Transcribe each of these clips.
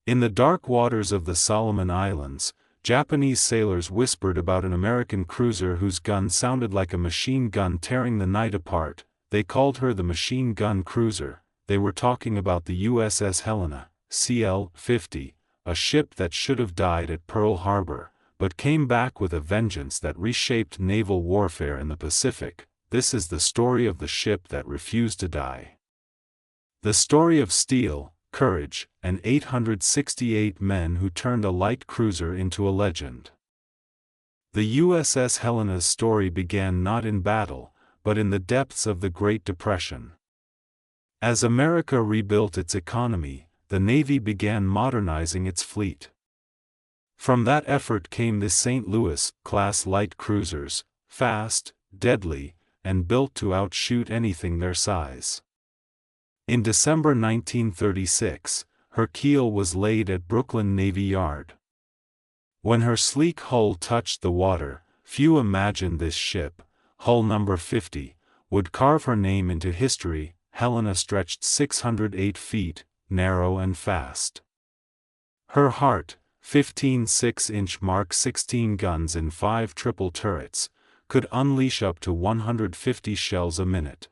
In the dark waters of the Solomon Islands, Japanese sailors whispered about an American cruiser whose gun sounded like a machine gun tearing the night apart. They called her the machine gun cruiser. They were talking about the USS Helena, CL-50, a ship that should have died at Pearl Harbor, but came back with a vengeance that reshaped naval warfare in the Pacific. This is the story of the ship that refused to die. The story of steel, courage, and 868 men who turned a light cruiser into a legend. The USS Helena's story began not in battle, but in the depths of the Great Depression. As America rebuilt its economy, the Navy began modernizing its fleet. From that effort came the St. Louis-class light cruisers, fast, deadly, and built to outshoot anything their size. In December 1936, her keel was laid at Brooklyn Navy Yard. When her sleek hull touched the water, few imagined this ship, hull number 50, would carve her name into history. Helena stretched 608 feet, narrow and fast. Her heart, 15 6-inch Mark 16 guns in 5 triple turrets, could unleash up to 150 shells a minute.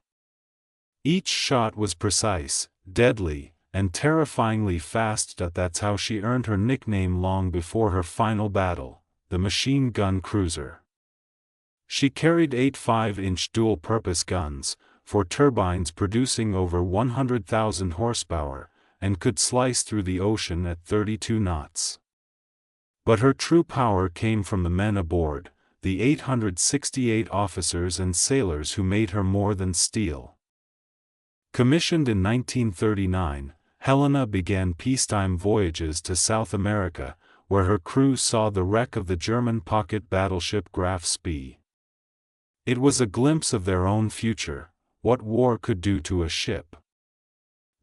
Each shot was precise, deadly, and terrifyingly fast. That's how she earned her nickname long before her final battle, the machine gun cruiser. She carried 8 5-inch dual-purpose guns, for turbines producing over 100,000 horsepower, and could slice through the ocean at 32 knots. But her true power came from the men aboard, the 868 officers and sailors who made her more than steel. Commissioned in 1939, Helena began peacetime voyages to South America, where her crew saw the wreck of the German pocket battleship Graf Spee. It was a glimpse of their own future, what war could do to a ship.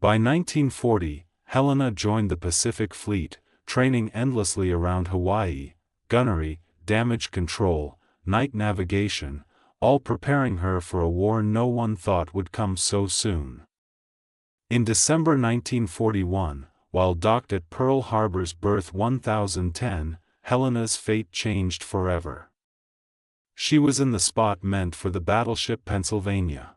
By 1940, Helena joined the Pacific Fleet, training endlessly around Hawaii, gunnery, damage control, night navigation, all preparing her for a war no one thought would come so soon. In December 1941, while docked at Pearl Harbor's berth 1010, Helena's fate changed forever. She was in the spot meant for the battleship Pennsylvania.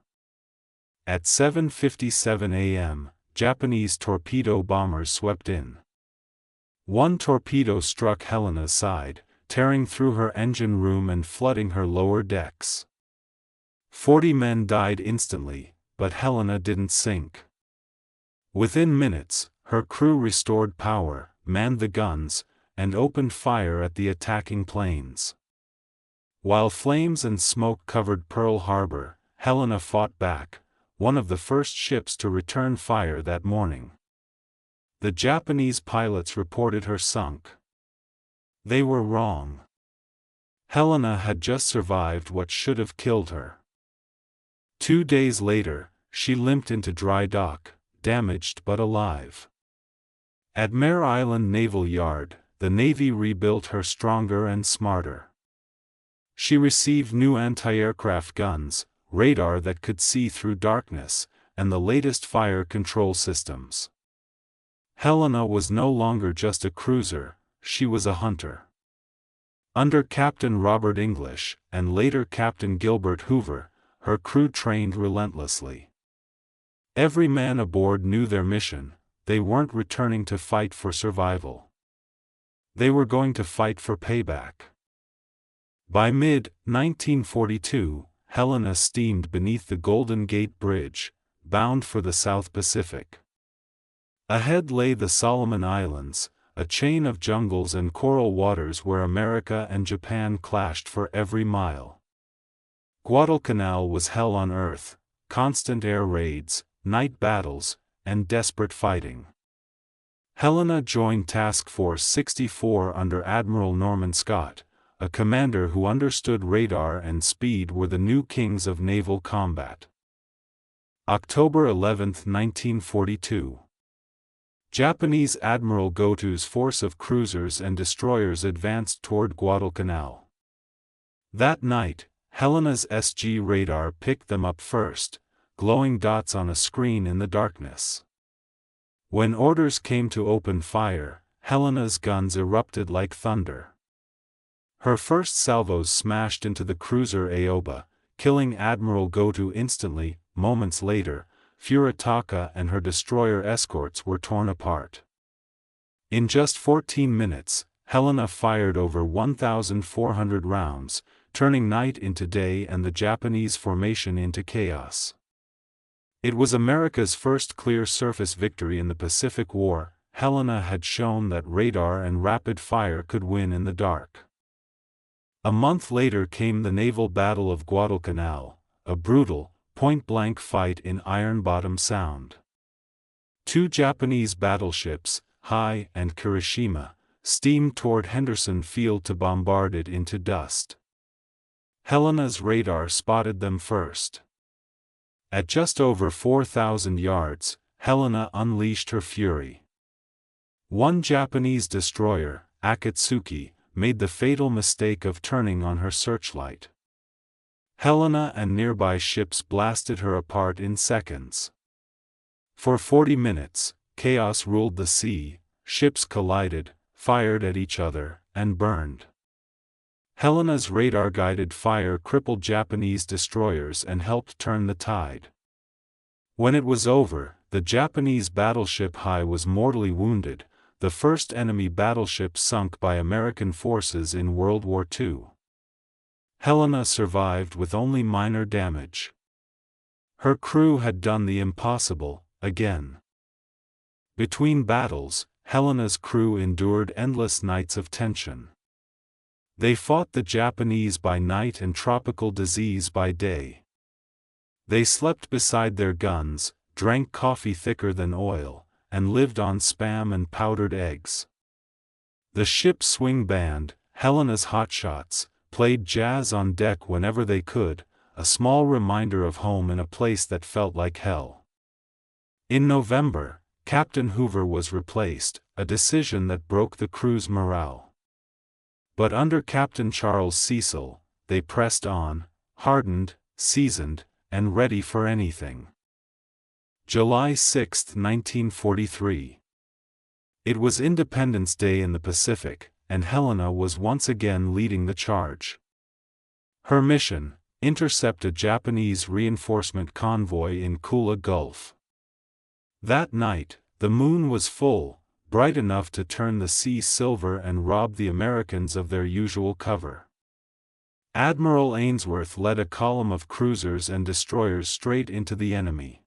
At 7:57 a.m., Japanese torpedo bombers swept in. One torpedo struck Helena's side, tearing through her engine room and flooding her lower decks. 40 men died instantly, but Helena didn't sink. Within minutes, her crew restored power, manned the guns, and opened fire at the attacking planes. While flames and smoke covered Pearl Harbor, Helena fought back, one of the first ships to return fire that morning. The Japanese pilots reported her sunk. They were wrong. Helena had just survived what should have killed her. 2 days later, she limped into dry dock, damaged but alive. At Mare Island Naval Yard, the Navy rebuilt her stronger and smarter. She received new anti-aircraft guns, radar that could see through darkness, and the latest fire control systems. Helena was no longer just a cruiser, she was a hunter. Under Captain Robert English, and later Captain Gilbert Hoover, her crew trained relentlessly. Every man aboard knew their mission. They weren't returning to fight for survival. They were going to fight for payback. By mid-1942, Helena steamed beneath the Golden Gate Bridge, bound for the South Pacific. Ahead lay the Solomon Islands, a chain of jungles and coral waters where America and Japan clashed for every mile. Guadalcanal was hell on earth, constant air raids, night battles, and desperate fighting. Helena joined Task Force 64 under Admiral Norman Scott, a commander who understood radar and speed were the new kings of naval combat. October 11, 1942. Japanese Admiral Goto's force of cruisers and destroyers advanced toward Guadalcanal. That night, Helena's SG radar picked them up first, glowing dots on a screen in the darkness. When orders came to open fire, Helena's guns erupted like thunder. Her first salvos smashed into the cruiser Aoba, killing Admiral Goto instantly. Moments later, Furitaka and her destroyer escorts were torn apart. In just 14 minutes, Helena fired over 1,400 rounds, turning night into day and the Japanese formation into chaos. It was America's first clear surface victory in the Pacific War. Helena had shown that radar and rapid fire could win in the dark. A month later came the naval Battle of Guadalcanal, a brutal, point-blank fight in Iron Bottom Sound. Two Japanese battleships, Hai and Kirishima, steamed toward Henderson Field to bombard it into dust. Helena's radar spotted them first. At just over 4,000 yards, Helena unleashed her fury. One Japanese destroyer, Akatsuki, made the fatal mistake of turning on her searchlight. Helena and nearby ships blasted her apart in seconds. For 40 minutes, chaos ruled the sea. Ships collided, fired at each other, and burned. Helena's radar-guided fire crippled Japanese destroyers and helped turn the tide. When it was over, the Japanese battleship Hai was mortally wounded, the first enemy battleship sunk by American forces in World War II. Helena survived with only minor damage. Her crew had done the impossible, again. Between battles, Helena's crew endured endless nights of tension. They fought the Japanese by night and tropical disease by day. They slept beside their guns, drank coffee thicker than oil, and lived on spam and powdered eggs. The ship's swing band, Helena's hotshots, played jazz on deck whenever they could, a small reminder of home in a place that felt like hell. In November, Captain Hoover was replaced, a decision that broke the crew's morale. But under Captain Charles Cecil, they pressed on, hardened, seasoned, and ready for anything. July 6, 1943. It was Independence Day in the Pacific, and Helena was once again leading the charge. Her mission: intercept a Japanese reinforcement convoy in Kula Gulf. That night, the moon was full, bright enough to turn the sea silver and rob the Americans of their usual cover. Admiral Ainsworth led a column of cruisers and destroyers straight into the enemy.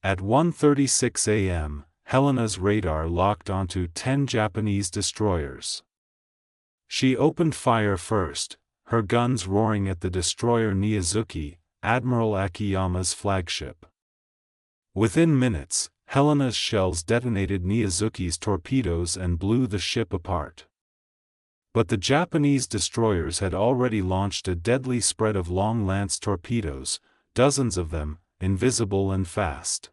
At 1:36 a.m., Helena's radar locked onto 10 Japanese destroyers. She opened fire first, her guns roaring at the destroyer Niizuki, Admiral Akiyama's flagship. Within minutes, Helena's shells detonated Niizuki's torpedoes and blew the ship apart. But the Japanese destroyers had already launched a deadly spread of long lance torpedoes, dozens of them, invisible and fast.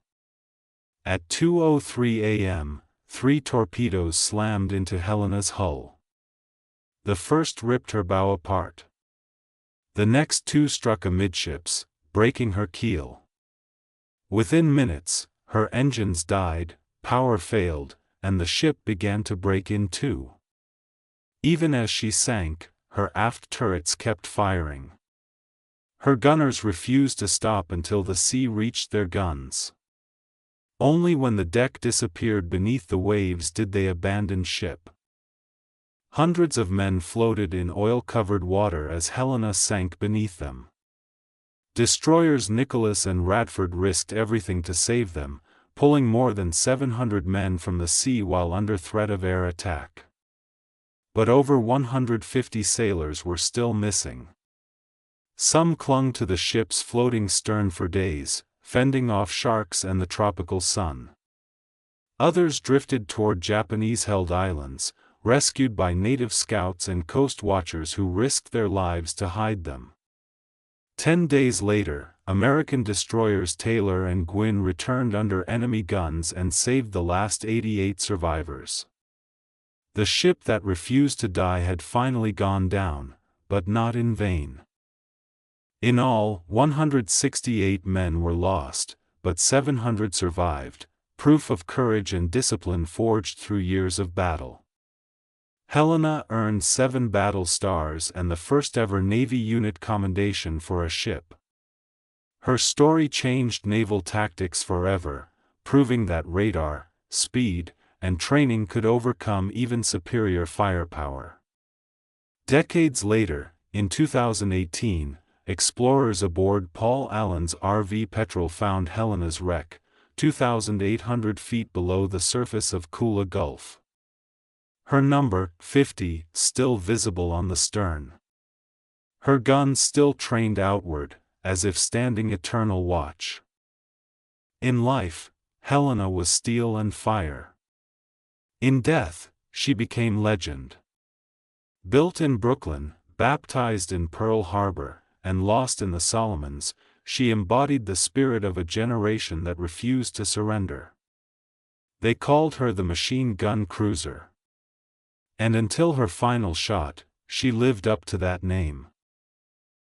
At 2:03 a.m., 3 torpedoes slammed into Helena's hull. The first ripped her bow apart. The next 2 struck amidships, breaking her keel. Within minutes, her engines died, power failed, and the ship began to break in two. Even as she sank, her aft turrets kept firing. Her gunners refused to stop until the sea reached their guns. Only when the deck disappeared beneath the waves did they abandon ship. Hundreds of men floated in oil-covered water as Helena sank beneath them. Destroyers Nicholas and Radford risked everything to save them, pulling more than 700 men from the sea while under threat of air attack. But over 150 sailors were still missing. Some clung to the ship's floating stern for days, fending off sharks and the tropical sun. Others drifted toward Japanese-held islands, rescued by native scouts and coast watchers who risked their lives to hide them. 10 days later, American destroyers Taylor and Gwynn returned under enemy guns and saved the last 88 survivors. The ship that refused to die had finally gone down, but not in vain. In all, 168 men were lost, but 700 survived, proof of courage and discipline forged through years of battle. Helena earned 7 battle stars and the first-ever Navy unit commendation for a ship. Her story changed naval tactics forever, proving that radar, speed, and training could overcome even superior firepower. Decades later, in 2018, explorers aboard Paul Allen's RV Petrel found Helena's wreck, 2,800 feet below the surface of Kula Gulf. Her number, 50, still visible on the stern. Her guns still trained outward, as if standing eternal watch. In life, Helena was steel and fire. In death, she became legend. Built in Brooklyn, baptized in Pearl Harbor, and lost in the Solomons, she embodied the spirit of a generation that refused to surrender. They called her the machine gun cruiser. And until her final shot, she lived up to that name.